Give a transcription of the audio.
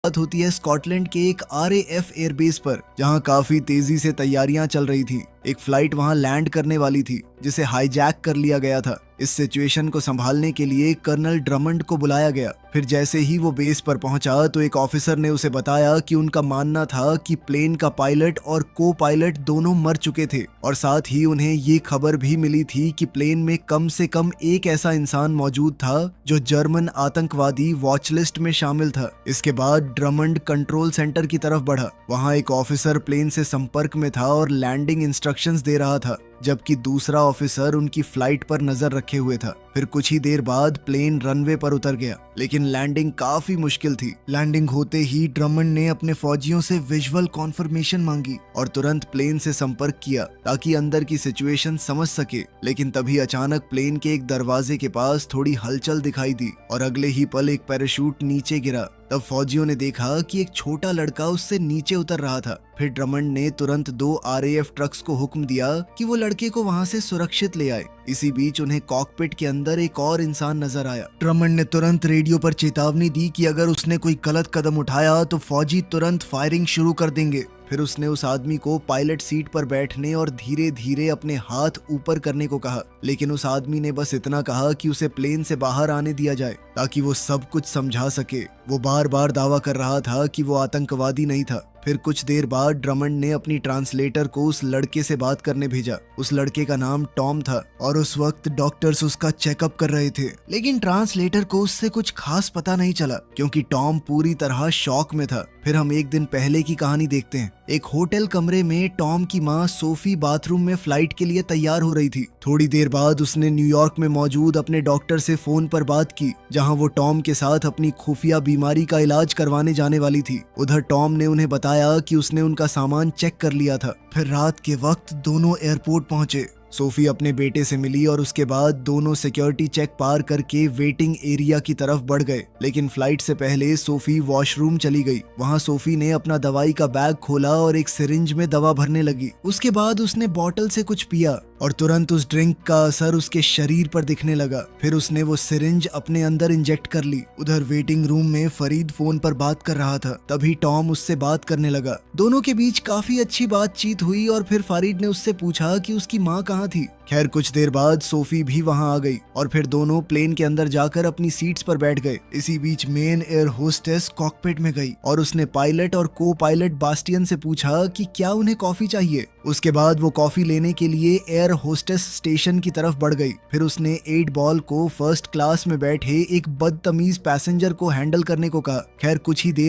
बात होती है स्कॉटलैंड के एक RAF एयरबेस पर, जहां काफी तेजी से तैयारियां चल रही थी। एक फ्लाइट वहां लैंड करने वाली थी जिसे हाईजैक कर लिया गया था। इस सिचुएशन को संभालने के लिए कर्नल ड्रमंड को बुलाया गया। फिर जैसे ही वो बेस पर पहुंचा तो एक ऑफिसर ने उसे बताया कि उनका मानना था कि प्लेन का पायलट और को पायलट दोनों मर चुके थे, और साथ ही उन्हें ये खबर भी मिली थी कि प्लेन में कम से कम एक ऐसा इंसान मौजूद था जो जर्मन आतंकवादी वॉच लिस्ट में शामिल था। इसके बाद ड्रमंड कंट्रोल सेंटर की तरफ बढ़ा। वहां एक ऑफिसर प्लेन से संपर्क में था और लैंडिंग इंस्ट्रक्शंस दे रहा था, जबकि दूसरा ऑफिसर उनकी फ्लाइट पर नजर रखे हुए था। फिर कुछ ही देर बाद प्लेन रनवे पर उतर गया, लेकिन लैंडिंग काफी मुश्किल थी। लैंडिंग होते ही ड्रमंड ने अपने फौजियों से विजुअल कॉन्फर्मेशन मांगी और तुरंत प्लेन से संपर्क किया ताकि अंदर की सिचुएशन समझ सके। लेकिन तभी अचानक प्लेन के एक दरवाजे के पास थोड़ी हलचल दिखाई दी और अगले ही पल एक पैराशूट नीचे गिरा। तब फौजियों ने देखा कि एक छोटा लड़का उससे नीचे उतर रहा था। फिर ड्रमंड ने तुरंत 2 RAF ट्रक्स को हुक्म दिया कि वो लड़के को वहां से सुरक्षित ले आए। इसी बीच उन्हें कॉकपिट के अंदर एक और इंसान नजर आया। ड्रमंड ने तुरंत रेडियो पर चेतावनी दी कि अगर उसने कोई गलत कदम उठाया तो फौजी तुरंत फायरिंग शुरू कर देंगे। फिर उसने उस आदमी को पायलट सीट पर बैठने और धीरे धीरे अपने हाथ ऊपर करने को कहा, लेकिन उस आदमी ने बस इतना कहा कि उसे प्लेन से बाहर आने दिया जाए ताकि वो सब कुछ समझा सके। वो बार बार दावा कर रहा था कि वो आतंकवादी नहीं था। फिर कुछ देर बाद ड्रमंड ने अपनी ट्रांसलेटर को उस लड़के से बात करने भेजा। उस लड़के का नाम टॉम था और उस वक्त डॉक्टर्स उसका चेकअप कर रहे थे, लेकिन ट्रांसलेटर को उससे कुछ खास पता नहीं चला क्योंकि टॉम पूरी तरह शॉक में था। फिर हम एक दिन पहले की कहानी देखते हैं। एक होटल कमरे में टॉम की माँ सोफी बाथरूम में फ्लाइट के लिए तैयार हो रही थी। थोड़ी देर बाद उसने न्यूयॉर्क में मौजूद अपने डॉक्टर से फोन पर बात की, जहां वो टॉम के साथ अपनी खुफिया बीमारी का इलाज करवाने जाने वाली थी। उधर टॉम ने उन्हें बताया कि उसने उनका सामान चेक कर लिया था। फिर रात के वक्त दोनों एयरपोर्ट पहुंचे। सोफी अपने बेटे से मिली और उसके बाद दोनों सिक्योरिटी चेक पार करके वेटिंग एरिया की तरफ बढ़ गए। लेकिन फ्लाइट से पहले सोफी वॉशरूम चली गई। वहां सोफी ने अपना दवाई का बैग खोला और एक सिरिंज में दवा भरने लगी। उसके बाद उसने बॉटल से कुछ पिया और तुरंत उस ड्रिंक का असर उसके शरीर पर दिखने लगा। फिर उसने वो सिरिंज अपने अंदर इंजेक्ट कर ली। उधर वेटिंग रूम में फरीद फोन पर बात कर रहा था। तभी टॉम उससे बात करने लगा। दोनों के बीच काफी अच्छी बातचीत हुई और फिर फरीद ने उससे पूछा कि उसकी माँ कहाँ थी। खैर कुछ देर बाद सोफी भी वहां आ गई और फिर दोनों प्लेन के अंदर जाकर अपनी सीट्स पर बैठ गए। इसी बीच मेन एयर होस्टेस कॉकपिट में गई और उसने पायलट और को पायलट बास्टियन से पूछा कि क्या उन्हें कॉफी चाहिए। उसके बाद वो कॉफी लेने के लिए एयर होस्टेस स्टेशन की तरफ बढ़ गई। फिर उसने 8 बॉल को फर्स्ट क्लास में बैठे एक बदतमीज पैसेंजर को हैंडल करने को कहा। खैर कुछ ही देर